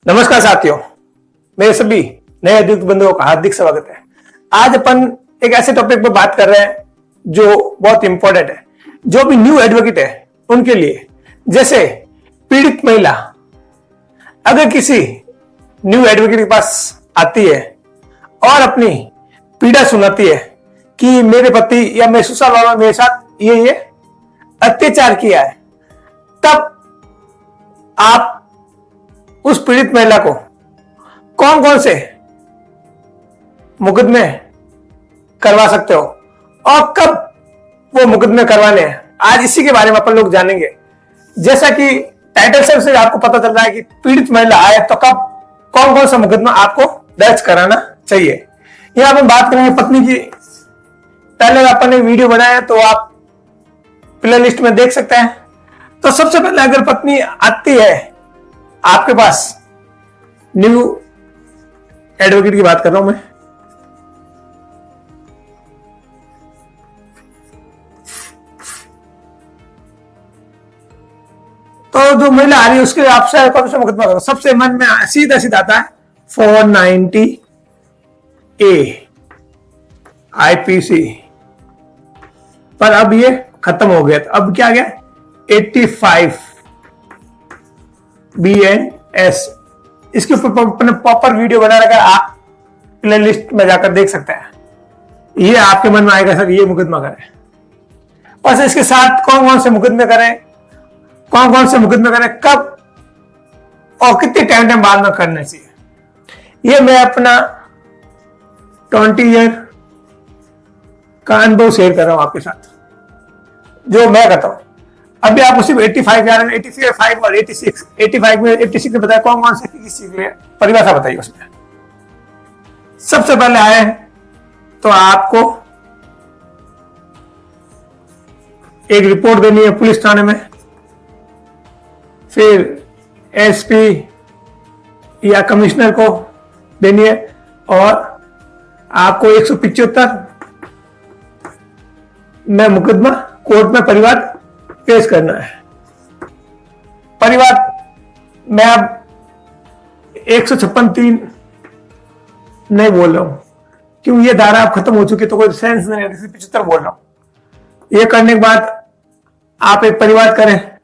नमस्कार साथियों, मेरे सभी नए अद्वित बंधुओं का हार्दिक स्वागत है। आज अपन एक ऐसे टॉपिक पर बात कर रहे हैं जो बहुत इंपॉर्टेंट है, जो भी न्यू एडवोकेट है उनके लिए। जैसे पीड़ित महिला अगर किसी न्यू एडवोकेट के पास आती है और अपनी पीड़ा सुनाती है कि मेरे पति या मेरे ससुराल वालों ने मेरे साथ ये अत्याचार किया है, तब आप उस पीड़ित महिला को कौन कौन से मुकदमे करवा सकते हो और कब वो मुकदमे करवाने हैं, आज इसी के बारे में अपन लोग जानेंगे। जैसा कि टाइटल से आपको पता चल रहा है कि पीड़ित महिला आए तो कब कौन कौन सा मुकदमा आपको दर्ज कराना चाहिए। यहां अपन बात करेंगे पत्नी की। पहले अपन एक वीडियो बनाया तो आप प्ले लिस्ट में देख सकते हैं। तो सबसे पहले अगर पत्नी आती है आपके पास, न्यू एडवोकेट की बात कर रहा हूं मैं, तो जो महिला आ रही है उसके आपसे कौन सा मुकदमा करो। सबसे मन में सीधा सीधा आता है 490A IPC, पर अब ये खत्म हो गया। तो अब क्या गया 85 BNS। इसके ऊपर अपने प्रॉपर वीडियो बना रखा है, आप प्ले लिस्ट में जाकर देख सकते हैं। ये आपके मन में आएगा सर ये मुकदमा करें। और इसके साथ कौन कौन से मुकदमे करें, कौन कौन से मुकदमे करें, कब और कितने टाइम बाद में करना चाहिए। ये मैं अपना 20 ईयर का अनुभव शेयर कर रहा हूं आपके साथ, जो मैं करता हूं। अभी आप उसी 85 जा रहे हैं, 85 और 86। 85 में 86 ने बताया कौन कौन से किस चीज के लिए, परिभाषा बताइए उसमें। सबसे पहले आए तो आपको एक रिपोर्ट देनी है पुलिस थाने में, फिर SP या कमिश्नर को देनी है, और आपको 175 में मुकदमा कोर्ट में परिवाद पेश करना है। परिवाद मैं अब 156(3) नहीं बोल रहा हूं, क्यों ये धारा अब खत्म हो चुकी तो कोई सेंस नहीं है, 75 बोल रहा हूं। ये करने के बाद आप एक परिवाद करें।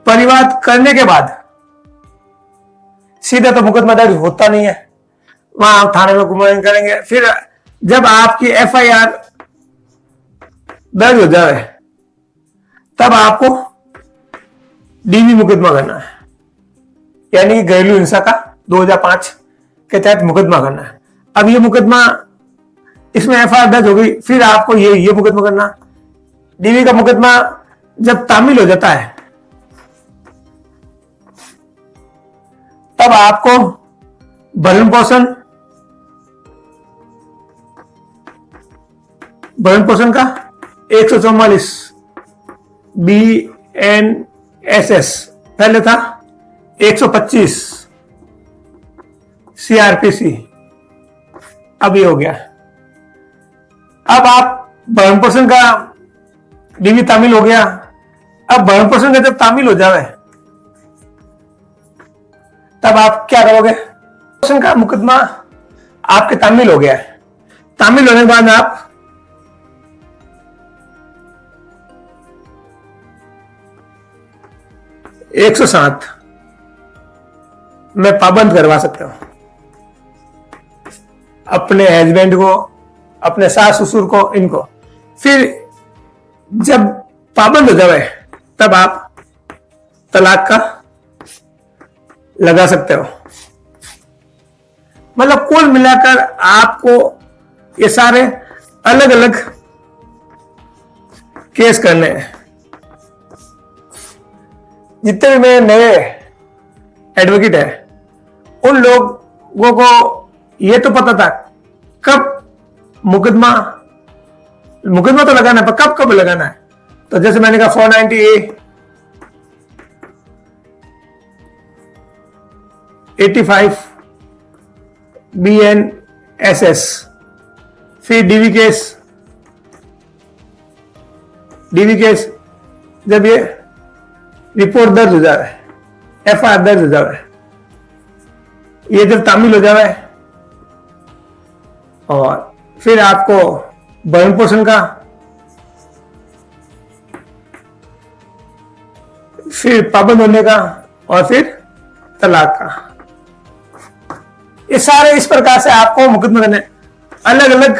परिवाद करने के बाद सीधा तो मुकदमा दर्ज होता नहीं है, वहां आप थाने में घुमाएंगे करेंगे। फिर जब आपकी FIR दर्ज हो जाए तब आपको DV मुकदमा करना है, यानी घरेलू हिंसा का 2005 के तहत मुकदमा करना है। अब ये मुकदमा, इसमें FIR दर्ज हो गई, फिर आपको ये मुकदमा करना। DV का मुकदमा जब तामील हो जाता है तब आपको भरण पोषण का 144 BNSS, पहले था 125 CRPC, अब ये हो गया। अब आप भरण पोषण का DV तामील हो गया। अब भरण पोषण का जब तामील हो जाए तब आप क्या करोगे, पोषण का मुकदमा आपके तामील हो गया है। तामील होने के बाद आप एक 107 में पाबंद करवा सकते हो अपने हस्बैंड को, अपने सास ससुर को, इनको। फिर जब पाबंद हो जाए तब आप तलाक का लगा सकते हो। मतलब कुल मिलाकर आपको ये सारे अलग अलग केस करने हैं। जितने भी मेरे नए एडवोकेट है उन लोगों को ये तो पता था कब मुकदमा तो लगाना है, पर कब कब लगाना है। तो जैसे मैंने कहा 490A 85 BNSS, फिर DV केस जब ये रिपोर्ट दर्ज हो जाए, FIR दर्ज हो जाए, ये जब तामील हो जाए और फिर आपको भरण पोषण का, फिर पाबंद होने का और फिर तलाक का, ये सारे इस प्रकार से आपको मुकदमे करने, अलग अलग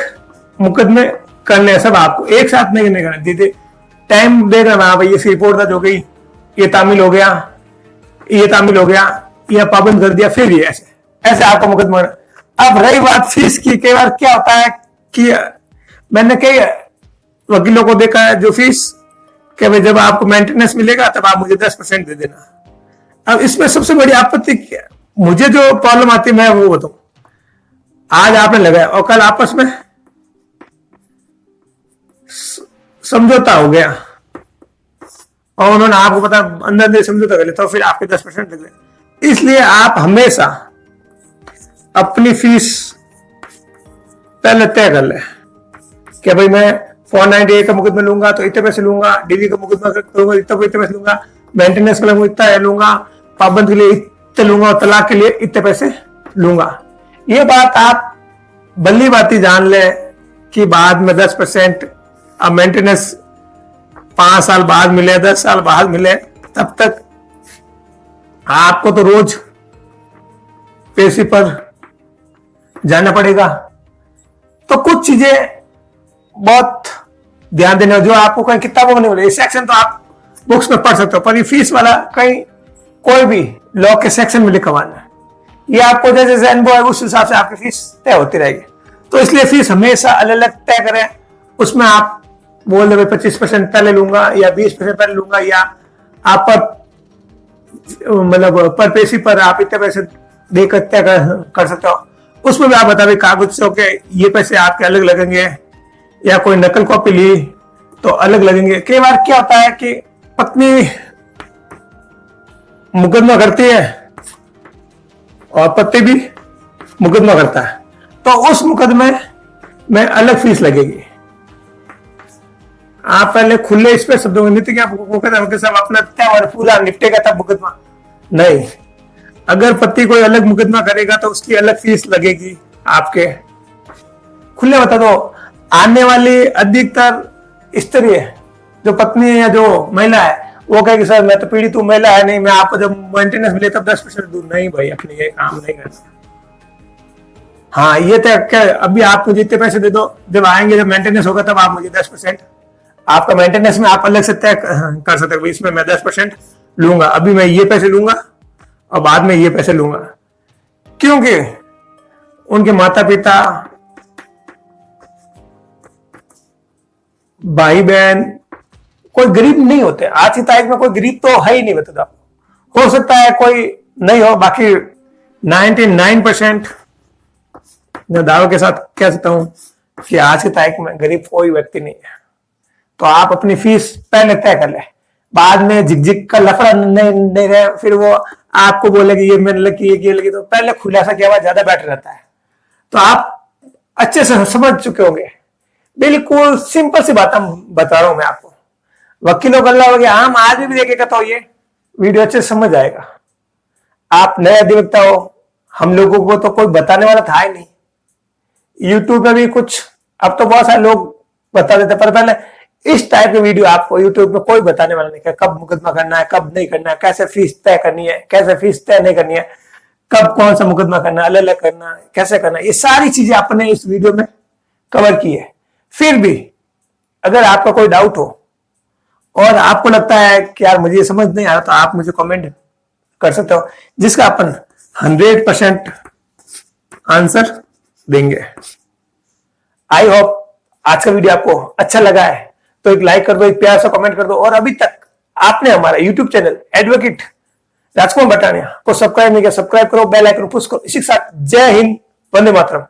मुकदमे करने, सब आपको एक साथ नहीं करने दीजिए। टाइम देगा हाँ भाई ये रिपोर्ट दर्ज हो गई, ये तामील हो गया, ये तामील हो गया, ये पाबंद कर दिया, फिर ये ऐसे ऐसे आपको मुकदमा। अब रही बात फीस की, कई बार क्या होता है कि मैंने कई वकीलों को देखा है जो फीस कि भाई जब आपको मेंटेनेंस मिलेगा तब आप मुझे 10% दे देना। अब इसमें सबसे बड़ी आपत्ति क्या, मुझे जो प्रॉब्लम आती है मैं वो बताऊं। आज आपने लगाया और कल आपस में समझौता हो गया और उन्होंने आपको पता अंदर समझौता कर लिया तो फिर आपके 10% लग गए। इसलिए आप हमेशा अपनी फीस पहले तय कर ले कि भाई मैं 498 का मुकदमा लूंगा तो इतने पैसे लूंगा, डीवी का मुकदमा करूंगा इतने पैसे लूंगा, मेंटेनेंस के लिए इतना लूंगा, पाबंद के लिए इतने लूंगा और तलाक के लिए इतने पैसे लूंगा। ये बात आप भली बाती जान ले कि बाद में 10% अब मेंटेनेंस 5 साल बाद मिले, 10 साल बाद मिले, तब तक आपको तो रोज पेशी पर जाना पड़ेगा। तो कुछ चीजें बहुत ध्यान देने, जो आपको कहीं किताबों में नहीं मिले, सेक्शन तो आप बुक्स में पढ़ सकते हो, पर ये फीस वाला कहीं कोई भी लॉ के सेक्शन में लिखा हुआ है। ये आपको जैसे जैसे अनुभव है उस हिसाब से आपकी फीस तय होती रहेगी। तो इसलिए फीस हमेशा अलग अलग तय करें। उसमें आप बोल दे 25% पहले लूंगा या 20% पहले लूंगा, या आप पर मतलब पर पेशी पर आप इतने पैसे देकर तय कर सकते हो। उसमें भी आप बता रहे कागज से होके ये पैसे आपके अलग लगेंगे, या कोई नकल कॉपी ली तो अलग लगेंगे। कई बार क्या होता है कि पत्नी मुकदमा करती है और पति भी मुकदमा करता है, तो उस मुकदमे में अलग फीस लगेगी। आप पहले खुले इस पे शब्दों में नहीं थे कि आप सब अपना त्यौहार पूरा निपटेगा तब मुकदमा नहीं। अगर पति कोई अलग मुकदमा करेगा तो उसकी अलग फीस लगेगी। आपके खुले बता दो, आने वाली अधिकतर स्त्री है जो पत्नी है या जो महिला है वो कहेगी सर मैं तो पीड़ित हूं, महिला है नहीं, मैं आपको जब मेंटेनेंस मिले तब 10% दूं। नहीं भाई, अपने ये काम नहीं करना। हाँ ये तो अभी आप मुझे इतने पैसे दे दो, जब आएंगे जब मेंटेनेंस होगा तब आप मुझे 10% आपका मेंटेनेंस में आप अलग से तय कर सकते हो, इसमें मैं 10% लूंगा, अभी मैं ये पैसे लूंगा और बाद में ये पैसे लूंगा। क्योंकि उनके माता पिता, भाई बहन कोई गरीब नहीं होते। आज की तारीख में कोई गरीब तो है ही नहीं, बता हो सकता है कोई नहीं हो, बाकी 99% मैं दावे के साथ कह सकता हूं कि आज की तारीख में गरीब कोई व्यक्ति नहीं है। तो आप अपनी फीस पहले तय कर ले, बाद में झिकझिक का लफड़ा नहीं रहे, फिर वो आपको बोले कि ये मैंने लगी ये लगी, तो पहले खुलासा किया हुआ ज्यादा बेटर रहता है। तो आप अच्छे से समझ चुके होंगे, बिल्कुल सिंपल सी बात बता रहा हूं मैं आपको। वकीलों का अल्लाह हो हम आज भी देखेगा तो ये वीडियो अच्छे से समझ आएगा। आप नए अधिवक्ता हो, हम लोगों को तो कोई बताने वाला था ही नहीं। यूट्यूब पे भी कुछ अब तो बहुत सारे लोग बता देते, पर पहले इस टाइप के वीडियो आपको यूट्यूब में कोई बताने वाला नहीं है। कब मुकदमा करना है, कब नहीं करना है, कैसे फीस तय करनी है, कैसे फीस तय नहीं करनी है, कब कौन सा मुकदमा करना है, अलग अलग करना है, कैसे करना है, ये सारी चीजें आपने इस वीडियो में कवर की है। फिर भी अगर आपका कोई डाउट हो और आपको लगता है कि यार मुझे ये समझ नहीं आ रहा, तो आप मुझे कमेंट कर सकते हो, जिसका अपन 100% आंसर देंगे। आई होप आज का वीडियो आपको अच्छा लगा है तो एक लाइक कर दो, एक प्यार सा कमेंट कर दो, और अभी तक आपने हमारा यूट्यूब चैनल एडवोकेट राजकुमार बटानिया को सब्सक्राइब नहीं किया, सब्सक्राइब करो, बेल आइकन पुश करो। इसी के साथ जय हिंद, वंदे मातरम।